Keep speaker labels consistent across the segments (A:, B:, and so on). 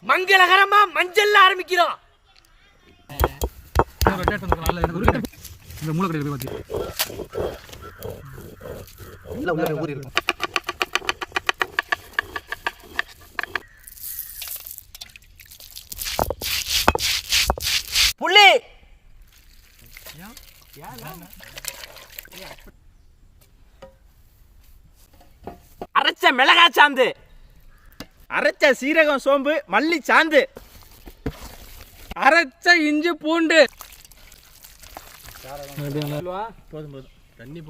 A: மங்களகரமா மஞ்சள்ல ஆரம்பிக்கிறோம்.
B: இந்த மூலக்கடை பாத்தி இல்ல உள்ள ஊறி இருக்கும்.
A: புள்ளி அரைச்ச மிளகாய் சாந்து,
C: அரைச்ச சீரகம் சோம்பு மல்லி சாந்து,
B: அரைச்ச இஞ்சி பூண்டு,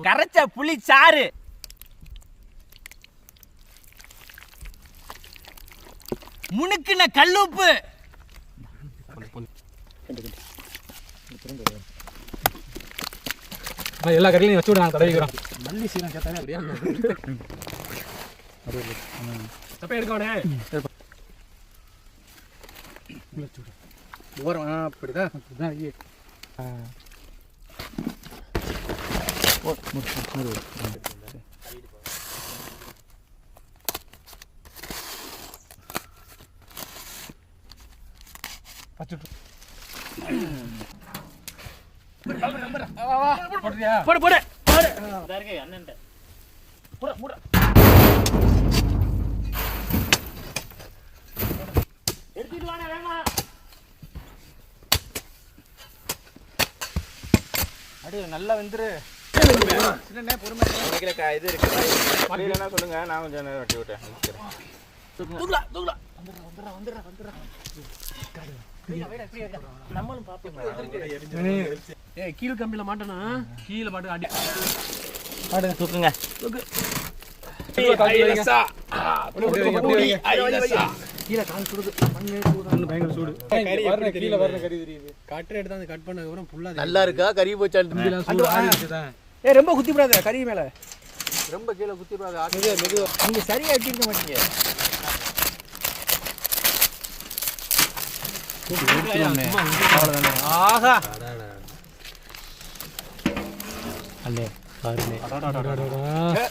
A: கரைச்ச புளி சாறு, முனுக்குன கல்லுப்பு,
B: எல்லா கடையிலையும் வச்சு விட நாங்கள் தடவிக்கிறோம்.
C: மல்லி சீரகம் சேர்த்தாலே அப்படியா ஓரம் அப்படிதான்
A: போடு போடு எடுத்துட்டு வாங்க வேமா.
C: அடி நல்லா வெந்துரு. சின்ன பொறுமை இது இருக்கு சொல்லுங்க, நான் கொஞ்சம் நேரம் வெட்டி விட்டேன்.
A: தூக்குலா தூக்குலா வந்துடுறா நம்மளும் பாப்போம்.
B: ஏய் கீழ் கம்பியில மாட்டனா கீழே மாட்டு அடி
A: ஆடுங்க தூக்குங்க தூக்கு.
B: கீழே கால் சுடுது, பயங்கர சூடு. கீழே வர்ற கறி தெரியுது. கட்டரை எடுத்து அந்த கட் பண்ணதுக்கு அப்புறம் ஃபுல்லா
C: நல்லா இருக்கா கறி போச்சால்.
B: ஏ ரொம்ப குத்தி விடாத கறி மேல,
C: ரொம்ப கீழே குத்தி விடாத.
B: மெதுவா
A: நீங்க சரியா எடுத்துக்க மாட்டீங்க.
B: ஆஹா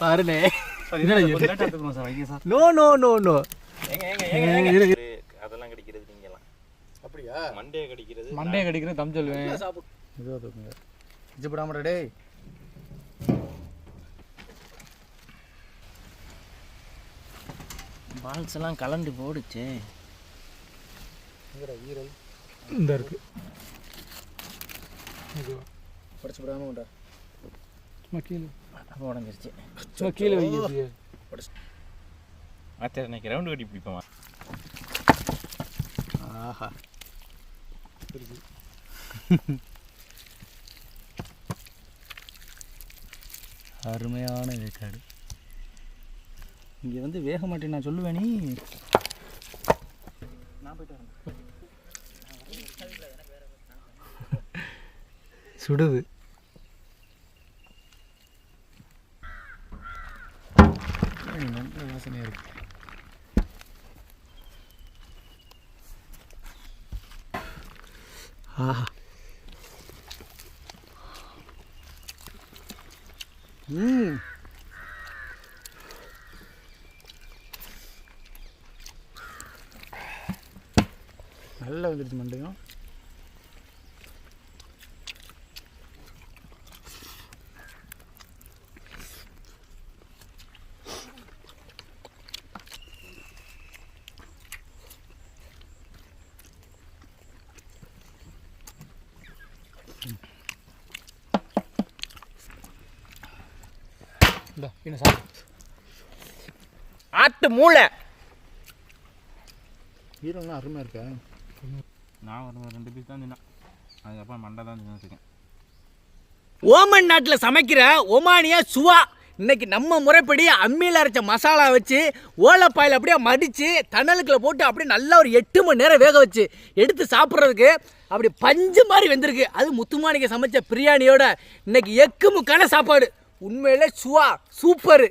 C: பாருனே.
B: நோ நோ நோ நோ
C: அதெல்லாம் கிடைக்கிறது நீங்கலாம்
B: அப்படியா?
C: மண்டைய
B: கடிக்கிறது தம் சொல்லுவேன். மெதுவா தூக்குங்க. இஜப்படாமடா டேய்.
A: பால்ஸ் எல்லாம் கலண்டு போடுச்சு.
B: ஈரல் இந்த இருக்கு. படிச்சு விடாம உண்டா கீழே
A: உடஞ்சிருச்சு.
B: கீழே வைக்கிறது.
C: இன்னைக்கு ரவுண்டு கட்டி பிடிப்போமா?
B: ஆஹா
A: அருமையான வேக்காடு. இங்கே வந்து வேக மாட்டேன் நான் சொல்லுவேன். நீ நான் போயிட்டு வரேன்.
B: சுடுது.
A: நல்ல வாசனையாக இருக்கு.
B: ஆஹா
A: நல்லா வந்துடுச்சு மண்டையும்.
C: ஆட்டு மூளை
B: ஈரம்லாம் அருமையாக இருக்கா?
C: நான் ஒரு 2 பீஸ் தான் தின்னேன். அதுக்கப்புறம் மண்டை தான் தின்னுருக்கேன்.
A: ஓமன் நாட்டில் சமைக்கிற ஒமானியா சுவா. இன்னைக்கு நம்ம முறைப்படி அம்மியில் அரைச்ச மசாலா வச்சு ஓலைப்பாயில் அப்படியே மடித்து தணலுக்குள்ள போட்டு அப்படியே நல்லா ஒரு 8 மணி நேரம் வேக வச்சு எடுத்து சாப்பிட்றதுக்கு அப்படி பஞ்சு மாதிரி வெந்திருக்கு. அது முத்துமாணிக்க சமைச்ச பிரியாணியோட இன்னைக்கு எக்கு முக்கான சாப்பாடு. உண்மையிலே சுவா சூப்பரு.